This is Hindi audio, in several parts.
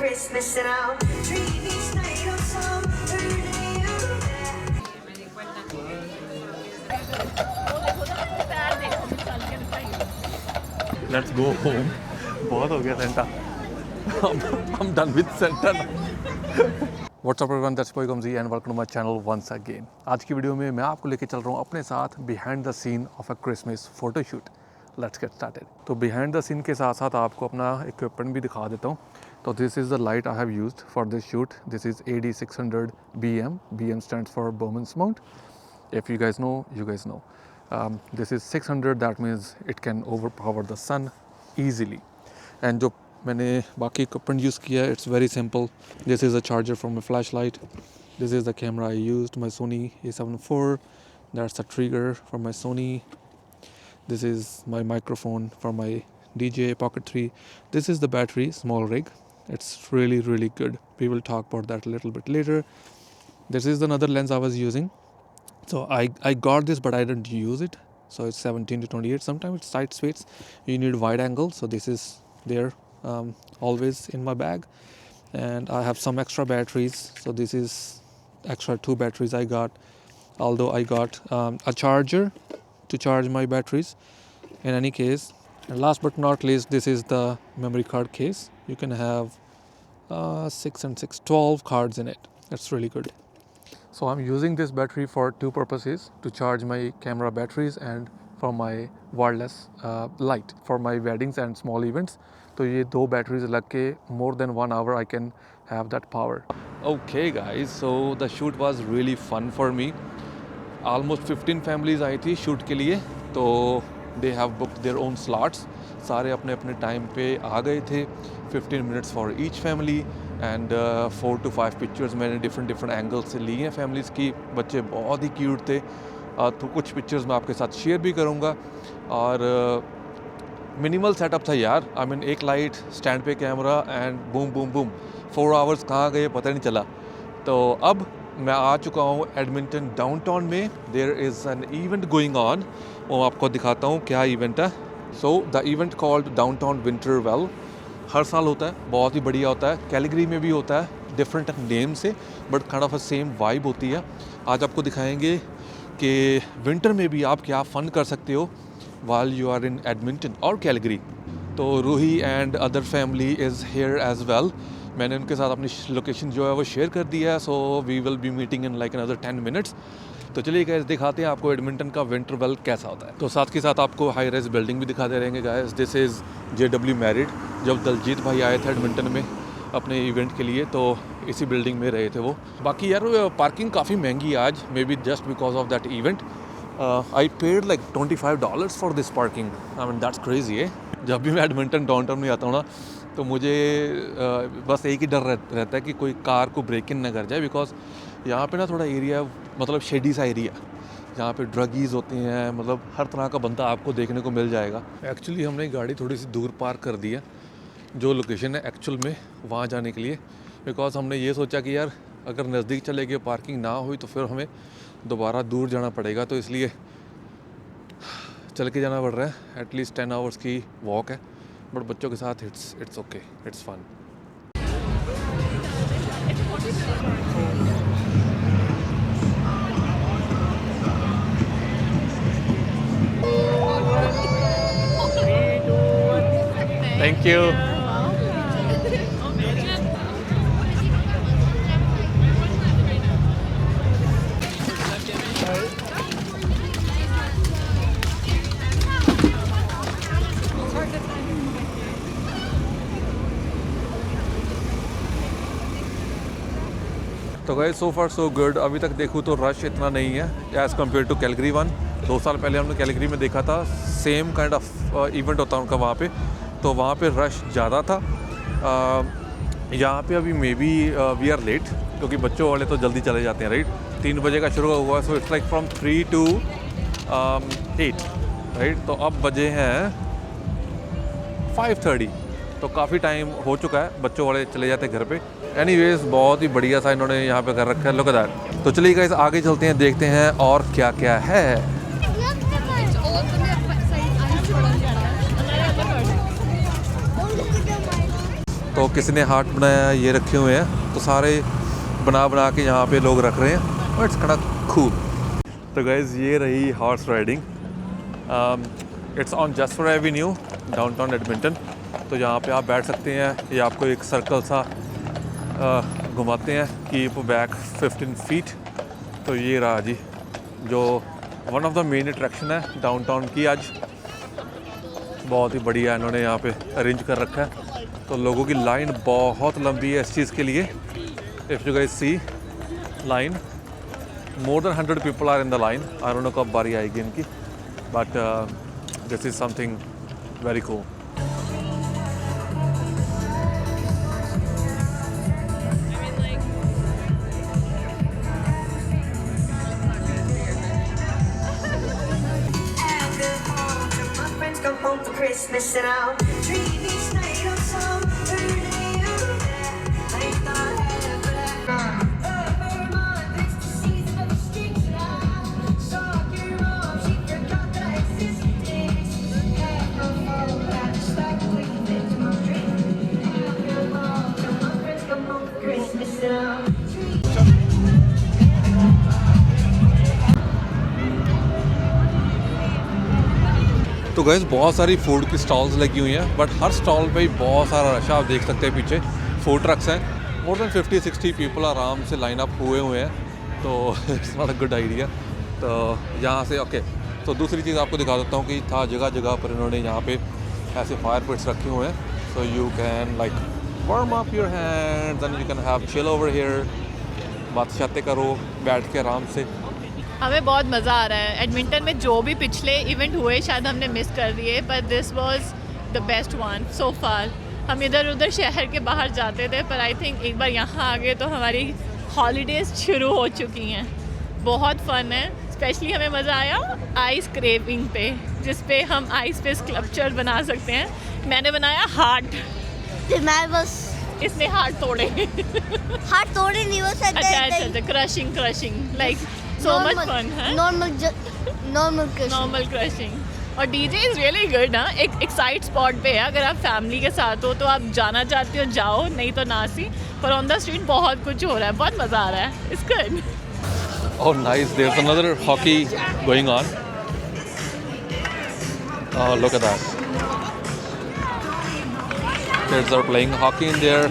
Christmas and I'll treat each night of summer day you there. Let's go home. बहुत हो गया Santa. I'm done with Santa now. What's up everyone, that's Poigamzi and welcome to my channel once again. आज की वीडियो में मैं आपको लेके चल रहा हूँ अपने साथ behind the scene of a Christmas photo shoot. Let's get started. तो behind the scene के साथ साथ आपको अपना equipment भी दिखा देता हूँ. तो this is the light I have used for this shoot. This is AD600 BM. BM stands for Bowman's mount. If you guys know, you guys know. This is 600, that means it can overpower the sun easily. And जो मैंने बाकी इक्विपमेंट यूज़ किया है, it's very simple. This is a charger for my flashlight. This is the camera I used, my Sony A7 IV. That's the trigger for my Sony. This is my microphone for my DJI Pocket 3. This is the battery, small rig. It's really good. We will talk about that a little bit later. This is another lens I was using. So I got this, but I didn't use it. So it's 17 to 28. Sometimes it's tight space. You need wide angle. So this is there always in my bag. And I have some extra batteries. So this is extra 2 batteries I got. Although I got a charger to charge my batteries. In any case, and last but not least, this is the memory card case. You can have 6 and 6, 12 cards in it. That's really good. So I'm using this battery for 2 purposes: to charge my camera batteries and for my wireless light for my weddings and small events. तो ये 2 batteries लग के more than 1 hour I can have that power. Okay guys, so the shoot was really fun for me. Almost 15 families आई थी shoot के लिए. तो they have booked their own slots. सारे अपने अपने टाइम पे आ गए थे. 15 minutes for each family and 4 to 5 pictures मैंने different angles से ली हैं families की. बच्चे बहुत ही क्यूट थे. तो कुछ पिक्चर्स मैं आपके साथ शेयर भी करूँगा. और मिनिमल सेटअप था यार. आई मीन एक लाइट, स्टैंड पे camera and boom boom boom. 4 hours कहाँ गए पता नहीं चला. तो अब मैं आ चुका हूँ एडमिंटन डाउनटाउन में. There is an event going on. वो आपको दिखाता हूँ क्या इवेंट है. So the event called downtown winter well. हर साल होता है, बहुत ही बढ़िया होता है. कैलगरी में भी होता है, डिफरेंट नेम से, but kind of a same vibe होती है. आज आपको दिखाएंगे कि विंटर में भी आप क्या फ़न कर सकते हो while you are in Edmonton और कैलगरी. तो Roohi and other family is here as well. मैंने उनके साथ अपनी लोकेशन जो है वो शेयर कर दिया है. So we will be meeting in like another 10 minutes. तो चलिए गाइस दिखाते हैं आपको एडमिंटन का विंटर वेल कैसा होता है. तो साथ के साथ आपको हाई राइज बिल्डिंग भी दिखाते रहेंगे guys. This is JW married. जब दलजीत भाई आए थे एडमिंटन में अपने इवेंट के लिए तो इसी बिल्डिंग में रहे थे वो. बाकी यार पार्किंग काफ़ी महंगी है आज, may be just because of that event. I paid like $25 for this parking. I mean that's crazy है. जब भी मैं एडमिंटन डाउनटाउन में आता हूँ ना तो मुझे बस एक ही डर रहता है कि कोई कार को ब्रेक इन ना कर जाए. बिकॉज यहाँ पे ना थोड़ा एरिया मतलब शेडी सा एरिया, जहाँ पे ड्रगीज़ होते हैं. मतलब हर तरह का बंदा आपको देखने को मिल जाएगा. एक्चुअली हमने गाड़ी थोड़ी सी दूर पार्क कर दी है जो लोकेशन है एक्चुअल में वहाँ जाने के लिए. बिकॉज हमने ये सोचा कि यार अगर नज़दीक चले गए पार्किंग ना हुई तो फिर हमें दोबारा दूर जाना पड़ेगा. तो इसलिए चल के जाना पड़ रहा है. एटलीस्ट 10 hours की वॉक है, बट बच्चों के साथ it's okay, it's fun. Thank you. तो guys so far so good. अभी तक देखूँ तो रश इतना नहीं है as compare to Calgary one. 2 साल पहले हमने कैलगरी में देखा था, सेम काइंड ऑफ इवेंट होता है उनका वहाँ पे. तो वहाँ पे रश ज़्यादा था. यहाँ पे अभी may be we are late क्योंकि बच्चों वाले तो जल्दी चले जाते हैं राइट. 3 बजे का शुरू हुआ. So it's like from 3 to 8 right. तो अब बजे हैं 5:30. तो काफ़ी टाइम हो चुका है, बच्चों वाले चले जाते हैं घर पे. एनीवेज बहुत ही बढ़िया सा इन्होंने यहाँ पे कर रखा है. Look at that. तो चलिए गाइस आगे चलते हैं, देखते हैं और क्या क्या है. तो तो किसी ने हार्ट बनाया, ये रखे हुए हैं, तो सारे बना बना के यहाँ पे लोग रख रहे हैं और इट्स कड़ा खूल। तो गाइज ये रही horse riding. It's on jasper Avenue, downtown Edmonton. तो यहाँ पे आप बैठ सकते हैं, ये आपको एक सर्कल सा घुमाते हैं, कीप बैक 15 फीट। तो ये रहा जी जो one of the main attraction है डाउनटाउन की। आज बहुत ही बढ़िया इन्होंने यहाँ पे अरेंज कर रखा है। तो लोगों की लाइन बहुत लंबी है इस चीज़ के लिए। If you guys see line, more than 100 people are in the line. I don't know कब बारी आएगी इनकी, but this is something very cool. Come home for Christmas and I'll treat each night of summer day. I thought every month it's the season of the sticks and I saw your mom, she forgot that I existed. Half of all that stuck with it to my dream. Half of all my friends come home for Christmas and I'll treat. तो गैस बहुत सारी फूड की स्टॉल्स लगी हुई हैं, बट हर स्टॉल पे ही बहुत सारा रश है। आप देख सकते हैं पीछे फूड ट्रक्स हैं। मोर देन 50-60 पीपल आराम से लाइन अप हुए हुए हैं। तो it's not a good idea. तो यहाँ से ओके, तो दूसरी चीज़ आपको दिखा देता हूँ कि था जगह जगह पर इन्होंने यहाँ पे ऐसे फायर पिट्स रखे हुए हैं। So you can like warm up your hands and you can have chill over here. बात शातें करो बैठ के आराम से। हमें बहुत मज़ा आ रहा है। एडमिंटन में जो भी पिछले इवेंट हुए शायद हमने मिस कर दिए, पर this was the best one so far. हम इधर उधर शहर के बाहर जाते थे, पर आई थिंक एक बार यहाँ आ गए तो हमारी हॉलीडेज़ शुरू हो चुकी हैं। बहुत फ़न है। स्पेशली हमें मज़ा आया आइस क्रेविंग पे, जिस पे हम आइस पे स्कल्पचर बना सकते हैं। मैंने बनाया हार्ट, मैं बस इसने हार्ट तोड़े। हाथ तोड़े नहीं, बस अच्छा, crushing like so much fun है। Normal crushing. और डीजे इज़ रियली गुड। हाँ, एक साइड स्पॉट पे है, अगर आप फैमिली के साथ हो तो आप जाना चाहते हो जाओ, नहीं तो ना सी। पर ऑन द स्ट्रीट बहुत कुछ हो रहा है, बहुत मज़ा आ रहा है। It's good. Oh nice, there's another hockey going on. Oh, look at that. Kids are playing hockey in there.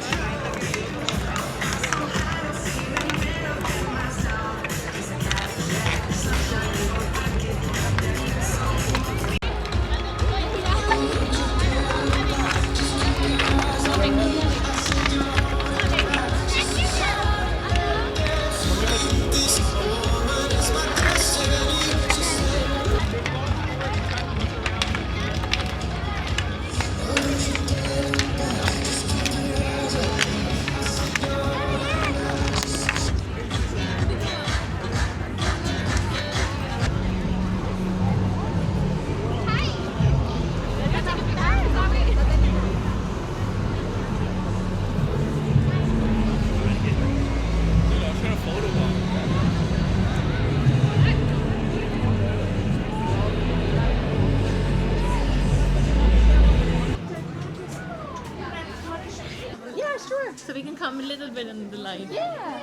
So we can come a little bit in the light. Yeah.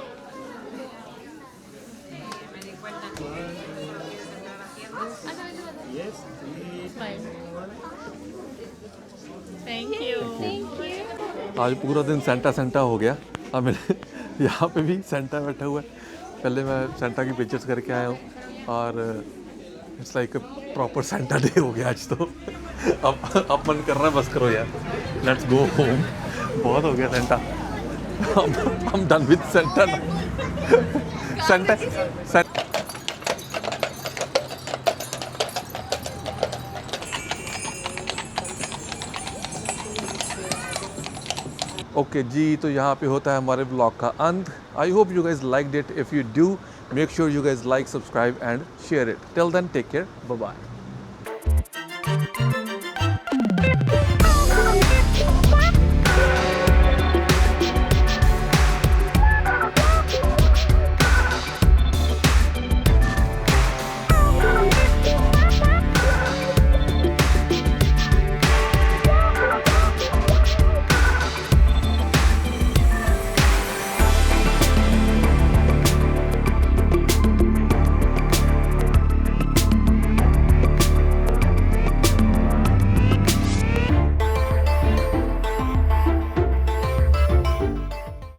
Fine. Thank you. आज पूरा दिन सेंटा हो गया। अब मेरे यहाँ पे भी सेंटा बैठा हुआ है। पहले मैं सेंटा की पिक्चर्स करके आया हूँ और it's like proper Santa day हो गया आज। तो अब मन कर रहा है बस करो यार, लेट्स गो होम। बहुत हो गया Santa. I'm done with Santa now. Santa. Okay जी, तो यहाँ पे होता है हमारे ब्लॉग का अंत। I hope you guys liked it. If you do, make sure you guys like, subscribe and share it. Till then, take care. Bye bye.